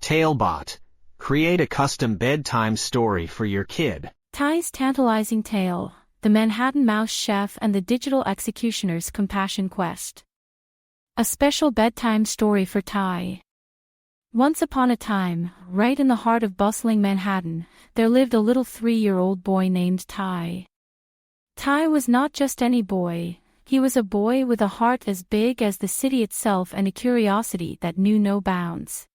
Talebot. Create a custom bedtime story for your kid. Ty's tantalizing tale, the Manhattan Mouse Chef and the Digital Executioner's Compassion Quest. A special bedtime story for Ty. Once upon a time, right in the heart of bustling Manhattan, there lived a little 3-year-old boy named Ty. Ty was not just any boy, he was a boy with a heart as big as the city itself and a curiosity that knew no bounds.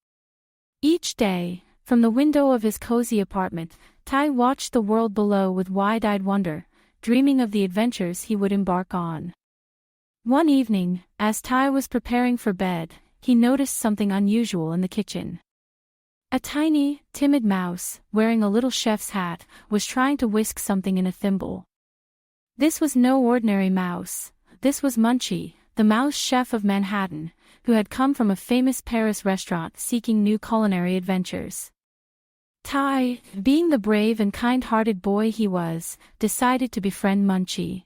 Each day, from the window of his cozy apartment, Ty watched the world below with wide-eyed wonder, dreaming of the adventures he would embark on. One evening, as Ty was preparing for bed, he noticed something unusual in the kitchen. A tiny, timid mouse, wearing a little chef's hat, was trying to whisk something in a thimble. This was no ordinary mouse. This was Munchie, the mouse chef of Manhattan, who had come from a famous Paris restaurant seeking new culinary adventures. Ty, being the brave and kind-hearted boy he was, decided to befriend Munchie.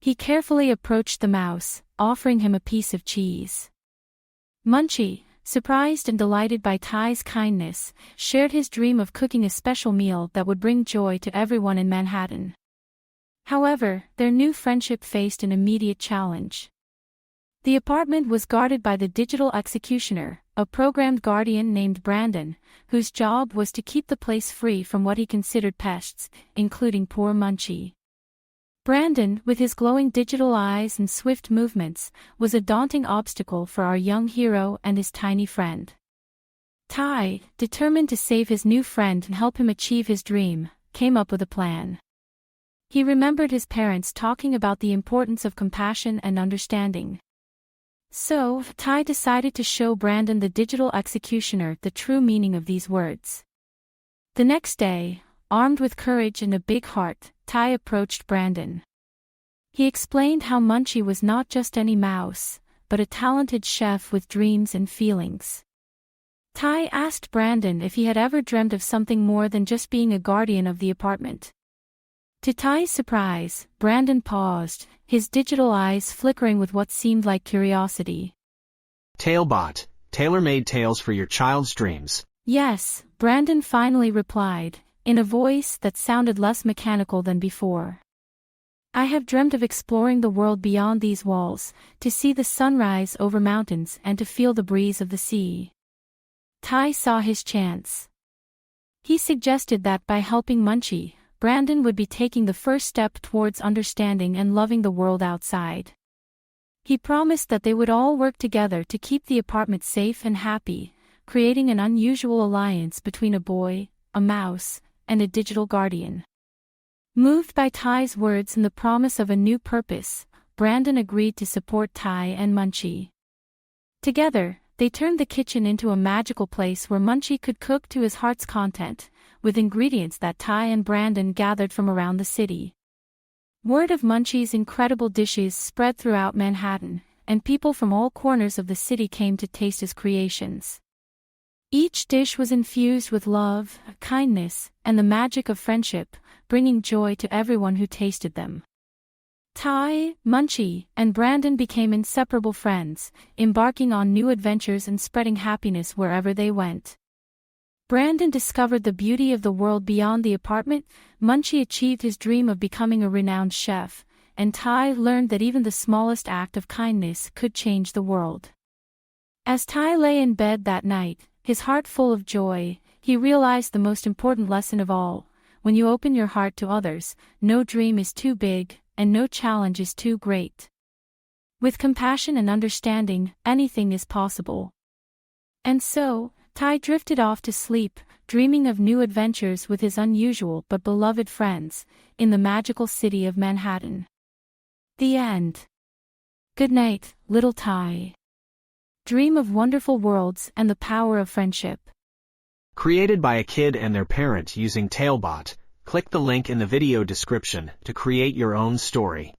He carefully approached the mouse, offering him a piece of cheese. Munchie, surprised and delighted by Ty's kindness, shared his dream of cooking a special meal that would bring joy to everyone in Manhattan. However, their new friendship faced an immediate challenge. The apartment was guarded by the digital executioner, a programmed guardian named Brandon, whose job was to keep the place free from what he considered pests, including poor Munchie. Brandon, with his glowing digital eyes and swift movements, was a daunting obstacle for our young hero and his tiny friend. Ty, determined to save his new friend and help him achieve his dream, came up with a plan. He remembered his parents talking about the importance of compassion and understanding. So, Ty decided to show Brandon the digital executioner the true meaning of these words. The next day, armed with courage and a big heart, Ty approached Brandon. He explained how Munchie was not just any mouse, but a talented chef with dreams and feelings. Ty asked Brandon if he had ever dreamed of something more than just being a guardian of the apartment. To Ty's surprise, Brandon paused, his digital eyes flickering with what seemed like curiosity. Talebot, tailor-made tales for your child's dreams. Yes, Brandon finally replied, in a voice that sounded less mechanical than before. I have dreamt of exploring the world beyond these walls, to see the sunrise over mountains and to feel the breeze of the sea. Ty saw his chance. He suggested that by helping Munchie, Brandon would be taking the first step towards understanding and loving the world outside. He promised that they would all work together to keep the apartment safe and happy, creating an unusual alliance between a boy, a mouse, and a digital guardian. Moved by Ty's words and the promise of a new purpose, Brandon agreed to support Ty and Munchie. Together, they turned the kitchen into a magical place where Munchie could cook to his heart's content, with ingredients that Ty and Brandon gathered from around the city. Word of Munchie's incredible dishes spread throughout Manhattan, and people from all corners of the city came to taste his creations. Each dish was infused with love, kindness, and the magic of friendship, bringing joy to everyone who tasted them. Ty, Munchie, and Brandon became inseparable friends, embarking on new adventures and spreading happiness wherever they went. Brandon discovered the beauty of the world beyond the apartment, Munchie achieved his dream of becoming a renowned chef, and Ty learned that even the smallest act of kindness could change the world. As Ty lay in bed that night, his heart full of joy, he realized the most important lesson of all: when you open your heart to others, no dream is too big, and no challenge is too great. With compassion and understanding, anything is possible. And so, Ty drifted off to sleep, dreaming of new adventures with his unusual but beloved friends, in the magical city of Manhattan. The end. Good night, little Ty. Dream of wonderful worlds and the power of friendship. Created by a kid and their parent using Talebot. Click the link in the video description to create your own story.